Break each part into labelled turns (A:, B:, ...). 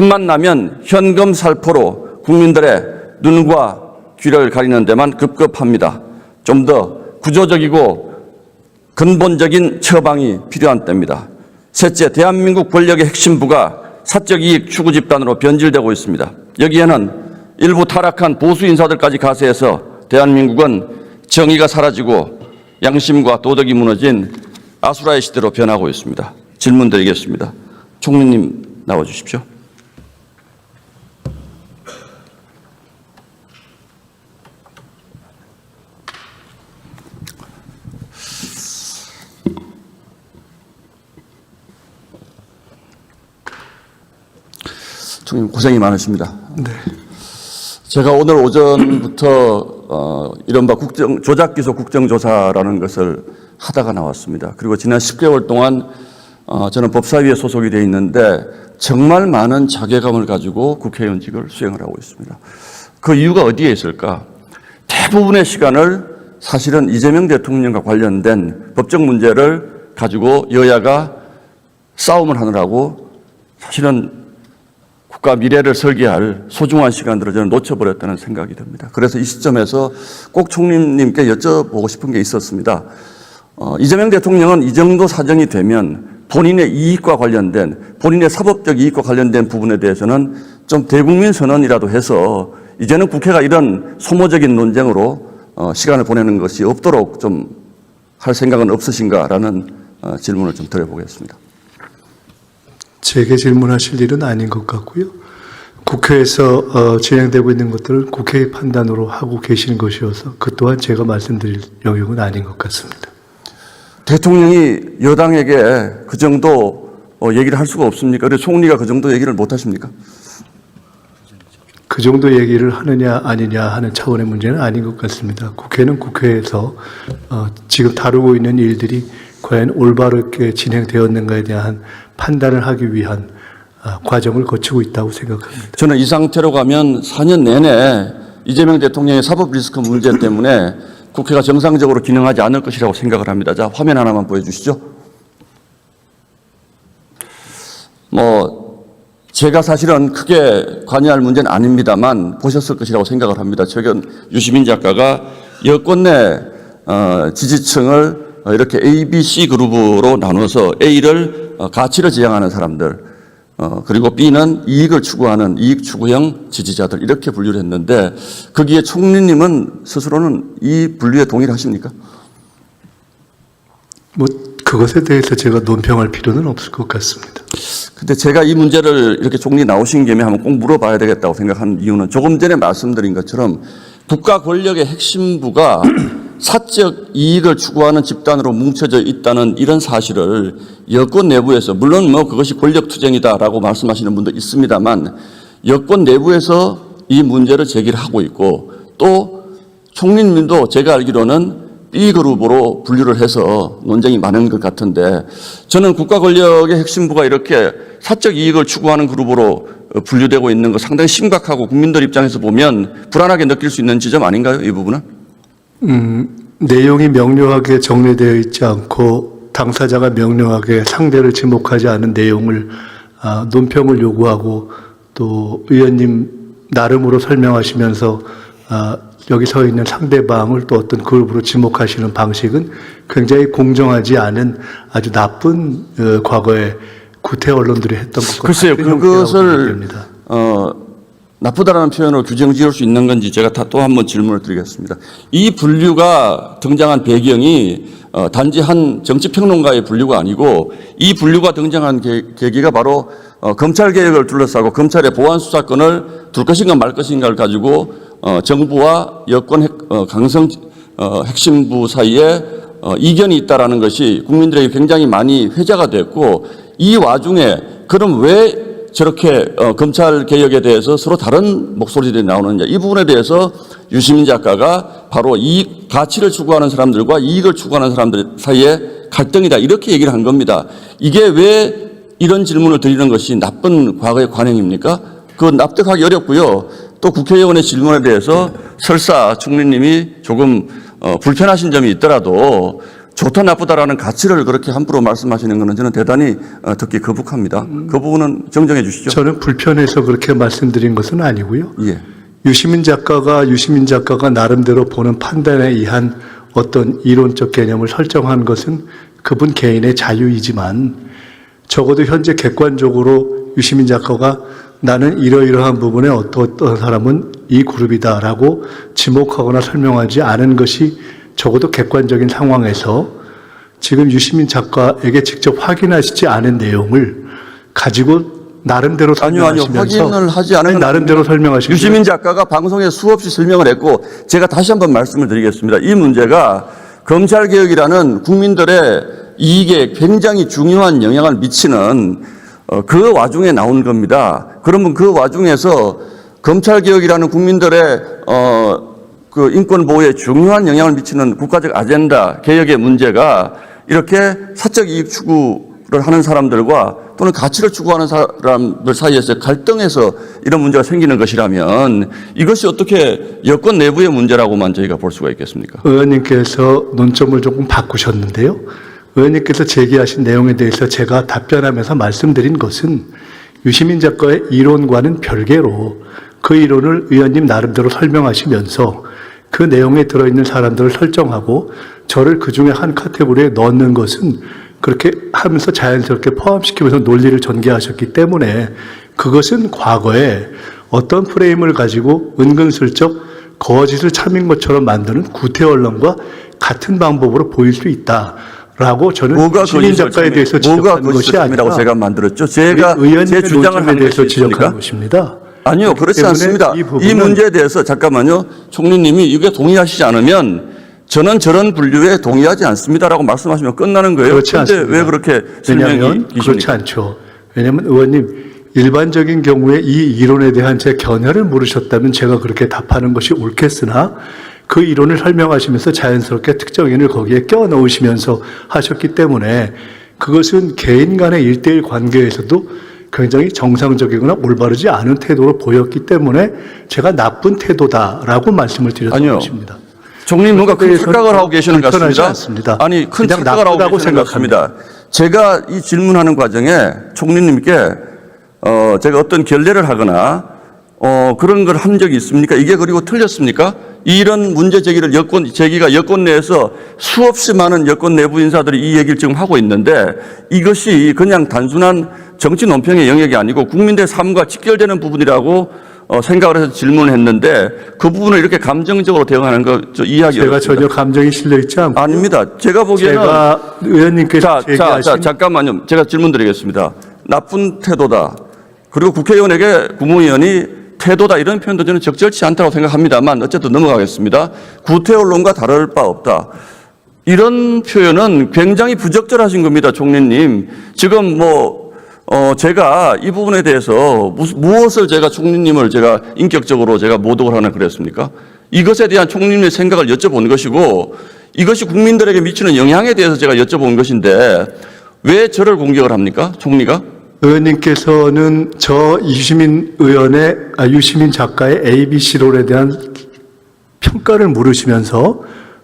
A: 틈만 나면 현금 살포로 국민들의 눈과 귀를 가리는 데만 급급합니다. 좀 더 구조적이고 근본적인 처방이 필요한 때입니다. 셋째, 대한민국 권력의 핵심부가 사적 이익 추구 집단으로 변질되고 있습니다. 여기에는 일부 타락한 보수 인사들까지 가세해서 대한민국은 정의가 사라지고 양심과 도덕이 무너진 아수라의 시대로 변하고 있습니다. 질문 드리겠습니다. 총리님 나와주십시오. 총리님 고생이 많으십니다.
B: 네.
A: 제가 오늘 오전부터 이른바 조작기소 국정조사라는 것을 하다가 나왔습니다. 그리고 지난 10개월 동안 저는 법사위에 소속이 되어 있는데 정말 많은 자괴감을 가지고 국회의원직을 수행을 하고 있습니다. 그 이유가 어디에 있을까? 대부분의 시간을 사실은 이재명 대통령과 관련된 법적 문제를 가지고 여야가 싸움을 하느라고 사실은 국가 미래를 설계할 소중한 시간들을 저는 놓쳐버렸다는 생각이 듭니다. 그래서 이 시점에서 꼭 총리님께 여쭤보고 싶은 게 있었습니다. 이재명 대통령은 이 정도 사정이 되면 본인의 이익과 관련된, 본인의 사법적 이익과 관련된 부분에 대해서는 좀 대국민 선언이라도 해서 이제는 국회가 이런 소모적인 논쟁으로 시간을 보내는 것이 없도록 좀 할 생각은 없으신가라는 질문을 좀 드려보겠습니다.
B: 제게 질문하실 일은 아닌 것 같고요. 국회에서 진행되고 있는 것들을 국회의 판단으로 하고 계시는 것이어서 그 또한 제가 말씀드릴 영역은 아닌 것 같습니다.
A: 대통령이 여당에게 그 정도 얘기를 할 수가 없습니까? 그래서 총리가 그 정도 얘기를 못 하십니까?
B: 그 정도 얘기를 하느냐 아니냐 하는 차원의 문제는 아닌 것 같습니다. 국회는 국회에서 지금 다루고 있는 일들이 과연 올바르게 진행되었는가에 대한 판단을 하기 위한 과정을 거치고 있다고 생각합니다.
A: 저는 이 상태로 가면 4년 내내 이재명 대통령의 사법 리스크 문제 때문에 국회가 정상적으로 기능하지 않을 것이라고 생각을 합니다. 자, 화면 하나만 보여주시죠. 제가 사실은 크게 관여할 문제는 아닙니다만 보셨을 것이라고 생각을 합니다. 최근 유시민 작가가 여권 내 지지층을 이렇게 A, B, C 그룹으로 나눠서 A를 가치를 지향하는 사람들, 그리고 B는 이익을 추구하는 이익 추구형 지지자들 이렇게 분류를 했는데 거기에 총리님은 스스로는 이 분류에 동의를 하십니까?
B: 그것에 대해서 제가 논평할 필요는 없을 것 같습니다.
A: 근데 제가 이 문제를 이렇게 총리 나오신 김에 한번 꼭 물어봐야 되겠다고 생각하는 이유는 조금 전에 말씀드린 것처럼 국가 권력의 핵심부가 사적 이익을 추구하는 집단으로 뭉쳐져 있다는 이런 사실을 여권 내부에서, 물론 그것이 권력 투쟁이다라고 말씀하시는 분도 있습니다만 여권 내부에서 이 문제를 제기를 하고 있고 또 총리님도 제가 알기로는 B그룹으로 분류를 해서 논쟁이 많은 것 같은데 저는 국가 권력의 핵심부가 이렇게 사적 이익을 추구하는 그룹으로 분류되고 있는 거 상당히 심각하고 국민들 입장에서 보면 불안하게 느낄 수 있는 지점 아닌가요? 이 부분은?
B: 내용이 명료하게 정리되어 있지 않고 당사자가 명료하게 상대를 지목하지 않은 내용을 논평을 요구하고 또 의원님 나름으로 설명하시면서 여기 서 있는 상대방을 또 어떤 그룹으로 지목하시는 방식은 굉장히 공정하지 않은 아주 나쁜 과거에 구태 언론들이 했던 것과
A: 글쎄요, 그것을 나쁘다라는 표현으로 규정 지을 수 있는 건지 제가 또 한번 질문을 드리겠습니다. 이 분류가 등장한 배경이 단지 한 정치평론가의 분류가 아니고 이 분류가 등장한 계기가 바로 검찰개혁을 둘러싸고 검찰의 보안수사권을 둘 것인가 말 것인가를 가지고 정부와 여권 강성 핵심부 사이에 이견이 있다라는 것이 국민들에게 굉장히 많이 회자가 됐고 이 와중에 그럼 왜 저렇게 검찰 개혁에 대해서 서로 다른 목소리들이 나오느냐 이 부분에 대해서 유시민 작가가 바로 이 가치를 추구하는 사람들과 이익을 추구하는 사람들 사이에 갈등이다 이렇게 얘기를 한 겁니다. 이게 왜 이런 질문을 드리는 것이 나쁜 과거의 관행입니까? 그건 납득하기 어렵고요. 또 국회의원의 질문에 대해서 설사 총리님이 조금 불편하신 점이 있더라도 좋다 나쁘다라는 가치를 그렇게 함부로 말씀하시는 것은 저는 대단히 듣기 거북합니다. 그 부분은 정정해 주시죠.
B: 저는 불편해서 그렇게 말씀드린 것은 아니고요.
A: 예.
B: 유시민 작가가 나름대로 보는 판단에 의한 어떤 이론적 개념을 설정한 것은 그분 개인의 자유이지만 적어도 현재 객관적으로 유시민 작가가 나는 이러이러한 부분에 어떤 사람은 이 그룹이다라고 지목하거나 설명하지 않은 것이 적어도 객관적인 상황에서 지금 유시민 작가에게 직접 확인하시지 않은 내용을 가지고 나름대로 설명하시면서
A: 확인을 하지 않은 건
B: 나름대로 설명하시면서
A: 유시민 작가가 방송에 수없이 설명을 했고 제가 다시 한번 말씀을 드리겠습니다. 이 문제가 검찰개혁이라는 국민들의 이익에 굉장히 중요한 영향을 미치는 그 와중에 나온 겁니다. 그러면 그 와중에서 검찰개혁이라는 국민들의 그 인권 보호에 중요한 영향을 미치는 국가적 아젠다 개혁의 문제가 이렇게 사적 이익 추구를 하는 사람들과 또는 가치를 추구하는 사람들 사이에서 갈등해서 이런 문제가 생기는 것이라면 이것이 어떻게 여권 내부의 문제라고만 저희가 볼 수가 있겠습니까?
B: 의원님께서 논점을 조금 바꾸셨는데요. 의원님께서 제기하신 내용에 대해서 제가 답변하면서 말씀드린 것은 유시민 작가의 이론과는 별개로 그 이론을 의원님 나름대로 설명하시면서 그 내용에 들어있는 사람들을 설정하고 저를 그 중에 한 카테고리에 넣는 것은 그렇게 하면서 자연스럽게 포함시키면서 논리를 전개하셨기 때문에 그것은 과거에 어떤 프레임을 가지고 은근슬쩍 거짓을 참인 것처럼 만드는 구태 언론과 같은 방법으로 보일 수 있다라고 저는 유시민 작가에 대해서 지적한 것이 아니라
A: 제가 만들었죠. 제가 제 주장을 하는
B: 대해서
A: 것이
B: 지적한
A: 있습니까?
B: 것입니다.
A: 아니요, 그렇지 않습니다. 이 문제에 대해서 잠깐만요. 총리님이 이게 동의하시지 않으면 저는 저런 분류에 동의하지 않습니다라고 말씀하시면 끝나는 거예요.
B: 그렇지 않습니다.
A: 왜 그렇게 설명이
B: 왜냐하면 그렇지
A: 기십니까?
B: 않죠. 왜냐하면 의원님 일반적인 경우에 이 이론에 대한 제 견해를 물으셨다면 제가 그렇게 답하는 것이 옳겠으나 그 이론을 설명하시면서 자연스럽게 특정인을 거기에 껴 넣으시면서 하셨기 때문에 그것은 개인 간의 1대1 관계에서도 굉장히 정상적이거나 올바르지 않은 태도로 보였기 때문에 제가 나쁜 태도다라고 말씀을 드렸던 것입니다.
A: 총리님 뭔가 큰 착각을 하고 계시는 것 같습니다.
B: 않습니다.
A: 아니, 큰
B: 그냥
A: 착각을 하고
B: 나쁘다고
A: 계시는 것 같습니다. 제가 이 질문하는 과정에 총리님께 제가 어떤 결례를 하거나 그런 걸 한 적이 있습니까? 이게 그리고 틀렸습니까? 이런 문제 제기가 여권 내에서 수없이 많은 여권 내부 인사들이 이 얘기를 지금 하고 있는데 이것이 그냥 단순한 정치 논평의 영역이 아니고 국민들의 삶과 직결되는 부분이라고 생각을 해서 질문을 했는데 그 부분을 이렇게 감정적으로 대응하는 거 이해하기 어렵습니다.
B: 제가 전혀 감정이 실려 있지 않고
A: 아닙니다. 제가 보기에는
B: 제가 의원님께서 제기하신
A: 잠깐만요. 제가 질문 드리겠습니다. 나쁜 태도다. 그리고 국회의원에게 국무위원이 태도다 이런 표현도 저는 적절치 않다고 생각합니다만 어쨌든 넘어가겠습니다. 구태 언론과 다를 바 없다. 이런 표현은 굉장히 부적절하신 겁니다, 총리님. 지금 제가 이 부분에 대해서 무엇을 제가 총리님을 제가 인격적으로 제가 모독을 하나 그랬습니까? 이것에 대한 총리님의 생각을 여쭤본 것이고 이것이 국민들에게 미치는 영향에 대해서 제가 여쭤본 것인데 왜 저를 공격을 합니까, 총리가?
B: 의원님께서는 유시민 작가의 ABC론에 대한 평가를 물으시면서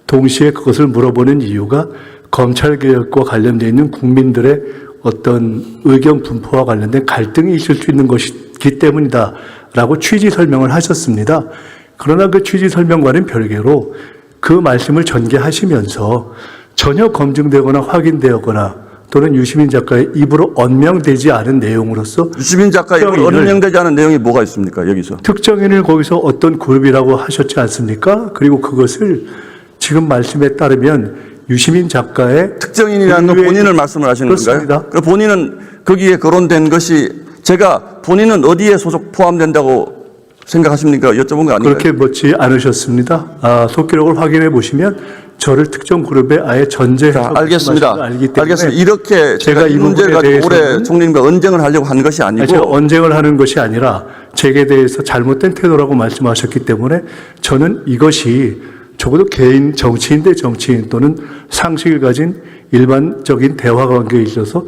B: 동시에 그것을 물어보는 이유가 검찰개혁과 관련되어 있는 국민들의 어떤 의견 분포와 관련된 갈등이 있을 수 있는 것이기 때문이다라고 취지 설명을 하셨습니다. 그러나 그 취지 설명과는 별개로 그 말씀을 전개하시면서 전혀 검증되거나 확인되거나 또는 유시민 작가의 입으로 언명되지 않은 내용으로서
A: 유시민 작가의 입으로 언명되지 않은 내용이 뭐가 있습니까, 여기서?
B: 특정인을 거기서 어떤 그룹이라고 하셨지 않습니까? 그리고 그것을 지금 말씀에 따르면 유시민 작가의
A: 특정인이라는 건 본인을 말씀을 하시는
B: 그렇습니다.
A: 건가요? 그 본인은 거기에 거론된 것이 제가 본인은 어디에 포함된다고 생각하십니까? 여쭤본 거 아닌가요?
B: 그렇게 묻지 않으셨습니다. 속기록을 확인해 보시면 저를 특정 그룹에 아예 전제해서
A: 알겠습니다.
B: 알기 때문에
A: 알겠습니다. 이렇게 제가 이 문제를 가지고 올해 총리님과 언쟁을 하려고 한 것이 아니고
B: 제가 언쟁을 하는 것이 아니라 제게 대해서 잘못된 태도라고 말씀하셨기 때문에 저는 이것이 적어도 개인 정치인 대 정치인 또는 상식을 가진 일반적인 대화 관계에 있어서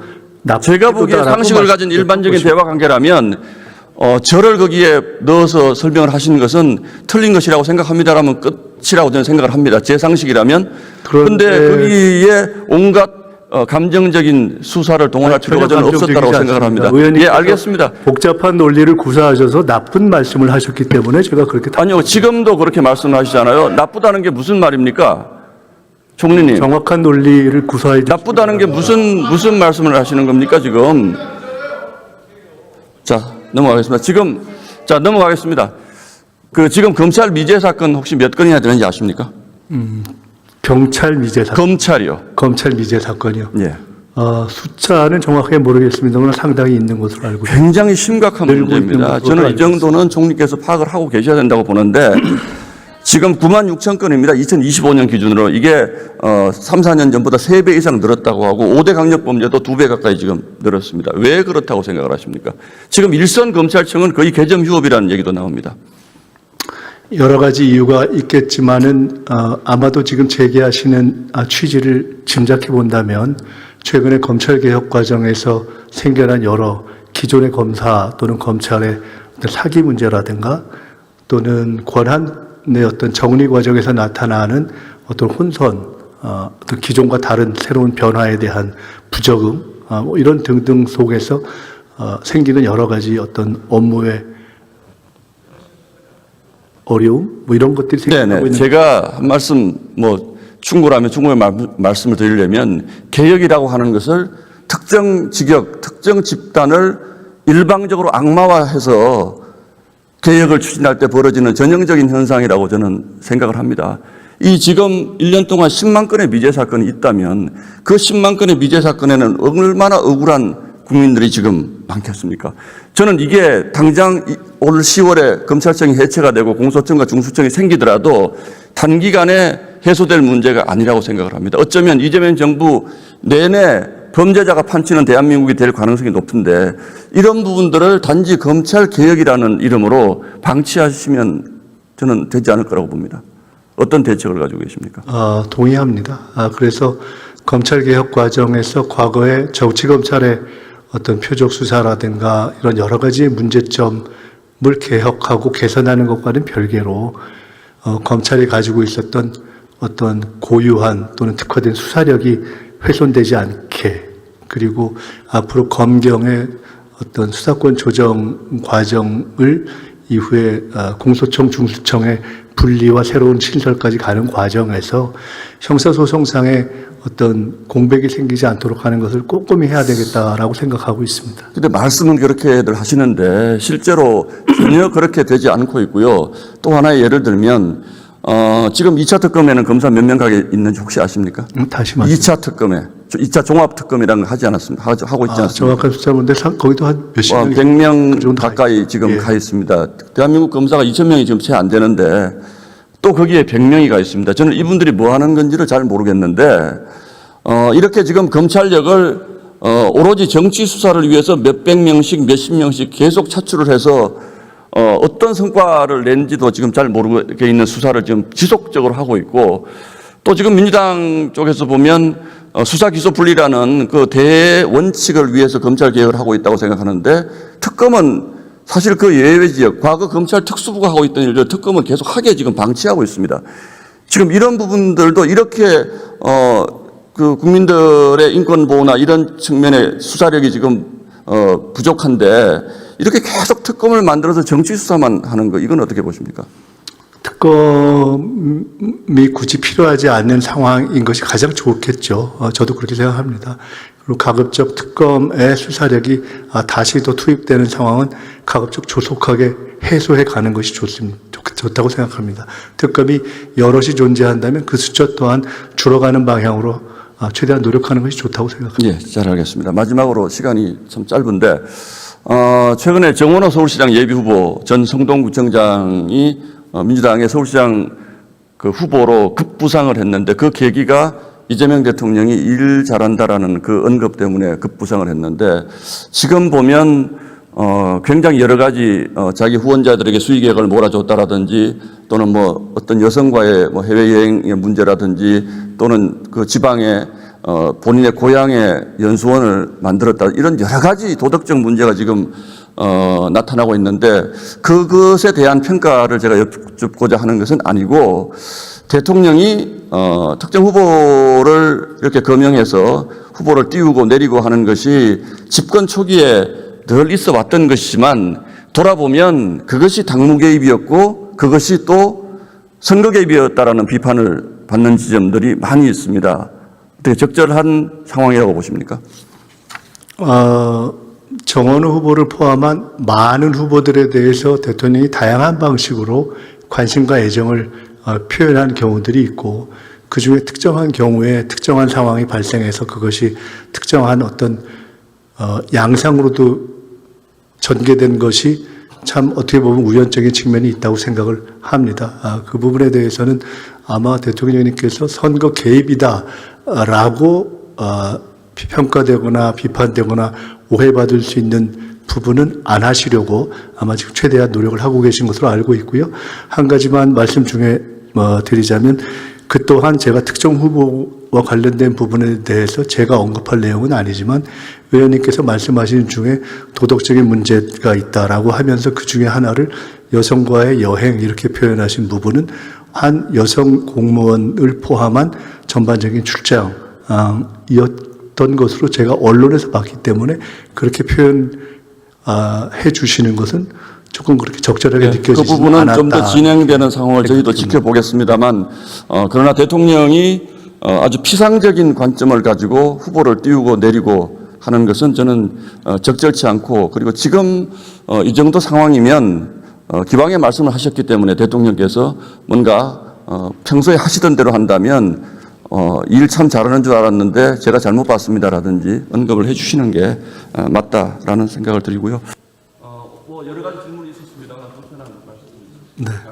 A: 제가 보기에 상식을 가진 일반적인 대화 관계라면 저를 거기에 넣어서 설명을 하시는 것은 틀린 것이라고 생각합니다라면 것이라고 저는 생각을 합니다. 제 상식이라면.
B: 그런데
A: 그런데 거기에 온갖 감정적인 수사를 동원할 필요가 저는 없었다고 생각을 합니다. 예, 알겠습니다.
B: 복잡한 논리를 구사하셔서 나쁜 말씀을 하셨기 때문에 제가 그렇게
A: 아니요, 지금도 그렇게 말씀하시잖아요. 나쁘다는 게 무슨 말입니까? 총리님.
B: 정확한 논리를 구사해 주십시오.
A: 나쁘다는 게 무슨 말씀을 하시는 겁니까, 지금? 자, 넘어가겠습니다. 넘어가겠습니다. 지금 검찰 미제 사건 혹시 몇 건이나 되는지 아십니까?
B: 경찰 미제 사건.
A: 검찰이요.
B: 검찰 미제 사건이요.
A: 예.
B: 숫자는 정확하게 모르겠습니다만 상당히 있는 것으로 알고 있습니다.
A: 굉장히 심각한
B: 늘고 있는
A: 문제입니다.
B: 것으로
A: 저는 이
B: 알고
A: 정도는 총리께서 파악을 하고 계셔야 된다고 보는데 지금 9만 6천 건입니다. 2025년 기준으로 이게 3, 4년 전보다 3배 이상 늘었다고 하고 5대 강력범죄도 2배 가까이 지금 늘었습니다. 왜 그렇다고 생각을 하십니까? 지금 일선 검찰청은 거의 개점 휴업이라는 얘기도 나옵니다.
B: 여러 가지 이유가 있겠지만은 아마도 지금 제기하시는 취지를 짐작해 본다면 최근에 검찰 개혁 과정에서 생겨난 여러 기존의 검사 또는 검찰의 어떤 사기 문제라든가 또는 권한의 어떤 정리 과정에서 나타나는 어떤 혼선, 어떤 기존과 다른 새로운 변화에 대한 부적응, 뭐 이런 등등 속에서 생기는 여러 가지 어떤 업무의 어려움, 뭐 이런 것들이 생기고 있는.
A: 제가 한 말씀 충고라면 충고의 말씀을 드리려면 개혁이라고 하는 것을 특정 직역, 특정 집단을 일방적으로 악마화해서 개혁을 추진할 때 벌어지는 전형적인 현상이라고 저는 생각을 합니다. 이 지금 1년 동안 10만 건의 미제 사건이 있다면 그 10만 건의 미제 사건에는 얼마나 억울한 국민들이 지금 많겠습니까? 저는 이게 당장 올 10월에 검찰청이 해체가 되고 공소청과 중수청이 생기더라도 단기간에 해소될 문제가 아니라고 생각을 합니다. 어쩌면 이재명 정부 내내 범죄자가 판치는 대한민국이 될 가능성이 높은데 이런 부분들을 단지 검찰 개혁이라는 이름으로 방치하시면 저는 되지 않을 거라고 봅니다. 어떤 대책을 가지고 계십니까?
B: 동의합니다. 그래서 검찰 개혁 과정에서 과거에 정치검찰의 어떤 표적 수사라든가 이런 여러 가지 문제점을 개혁하고 개선하는 것과는 별개로 검찰이 가지고 있었던 어떤 고유한 또는 특화된 수사력이 훼손되지 않게 그리고 앞으로 검경의 어떤 수사권 조정 과정을 이후에 공소청 중수청의 분리와 새로운 신설까지 가는 과정에서 형사소송상의 어떤 공백이 생기지 않도록 하는 것을 꼼꼼히 해야 되겠다라고 생각하고 있습니다.
A: 근데 말씀은 그렇게들 하시는데 실제로 전혀 그렇게 되지 않고 있고요. 또 하나의 예를 들면 지금 2차 특검에는 검사 몇 명 가게 있는지 혹시 아십니까?
B: 다시 말씀.
A: 2차 특검에 2차 종합 특검이라는 거 하지 않았습니다. 하고 있지 않습니까?
B: 정확한 숫자인데 거기도 한 몇십 명
A: 100명 가까이 지금 가 있습니다. 대한민국 검사가 2,000명이 지금 채 안 되는데 또 거기에 100명이 가 있습니다. 저는 이분들이 뭐 하는 건지를 잘 모르겠는데 이렇게 지금 검찰력을 오로지 정치 수사를 위해서 몇백 명씩 몇십 명씩 계속 차출을 해서 어떤 성과를 낸지도 지금 잘 모르게 있는 수사를 지금 지속적으로 하고 있고 또 지금 민주당 쪽에서 보면 수사 기소 분리라는 그 대원칙을 위해서 검찰 개혁을 하고 있다고 생각하는데 특검은 사실 그 예외 지역 과거 검찰 특수부가 하고 있던 일을 특검은 계속 하게 지금 방치하고 있습니다. 지금 이런 부분들도 이렇게 그 국민들의 인권 보호나 이런 측면의 수사력이 지금 부족한데 이렇게 계속 특검을 만들어서 정치 수사만 하는 거 이건 어떻게 보십니까?
B: 특검이 굳이 필요하지 않는 상황인 것이 가장 좋겠죠. 저도 그렇게 생각합니다. 그리고 가급적 특검의 수사력이 다시 또 투입되는 상황은 가급적 조속하게 해소해 가는 것이 좋다고 생각합니다. 특검이 여럿이 존재한다면 그 숫자 또한 줄어가는 방향으로 최대한 노력하는 것이 좋다고 생각합니다.
A: 예, 잘 알겠습니다. 마지막으로 시간이 참 짧은데 최근에 정원호 서울시장 예비후보 전 성동구청장이 민주당의 서울시장 그 후보로 급부상을 했는데 그 계기가 이재명 대통령이 일 잘한다라는 그 언급 때문에 급부상을 했는데 지금 보면 굉장히 여러 가지 자기 후원자들에게 수익액을 몰아줬다라든지 또는 뭐 어떤 여성과의 뭐 해외여행의 문제라든지 또는 그 지방에 본인의 고향에 연수원을 만들었다 이런 여러 가지 도덕적 문제가 지금 나타나고 있는데 그것에 대한 평가를 제가 여쭙고자 하는 것은 아니고 대통령이 특정 후보를 이렇게 거명해서 후보를 띄우고 내리고 하는 것이 집권 초기에 늘 있어 왔던 것이지만 돌아보면 그것이 당무 개입이었고 그것이 또 선거 개입이었다라는 비판을 받는 지점들이 많이 있습니다. 어떻게 적절한 상황이라고 보십니까?
B: 정원호 후보를 포함한 많은 후보들에 대해서 대통령이 다양한 방식으로 관심과 애정을 표현한 경우들이 있고 그중에 특정한 경우에 특정한 상황이 발생해서 그것이 특정한 어떤 양상으로도 전개된 것이 참 어떻게 보면 우연적인 측면이 있다고 생각을 합니다. 그 부분에 대해서는 아마 대통령님께서 선거 개입이다라고 평가되거나 비판되거나 오해받을 수 있는 부분은 안 하시려고 아마 지금 최대한 노력을 하고 계신 것으로 알고 있고요. 한 가지만 말씀 중에 드리자면 그 또한 제가 특정 후보와 관련된 부분에 대해서 제가 언급할 내용은 아니지만 의원님께서 말씀하신 중에 도덕적인 문제가 있다라고 하면서 그 중에 하나를 여성과의 여행 이렇게 표현하신 부분은 한 여성 공무원을 포함한 전반적인 출장이었던 것으로 제가 언론에서 봤기 때문에 그렇게 표현해 주시는 것은 조금 그렇게 적절하게 느껴지지 않았다.
A: 그 부분은 좀 더 진행되는 상황을 저희도 지켜보겠습니다만 그러나 대통령이 아주 피상적인 관점을 가지고 후보를 띄우고 내리고 하는 것은 저는 적절치 않고 그리고 지금 이 정도 상황이면 기방의 말씀을 하셨기 때문에 대통령께서 뭔가 평소에 하시던 대로 한다면 일 참 잘하는 줄 알았는데 제가 잘못 봤습니다라든지 언급을 해 주시는 게 맞다라는 생각을 드리고요. 뭐 여러 가지 질문이 있었습니다만 불편한 말씀입니다.
B: 네.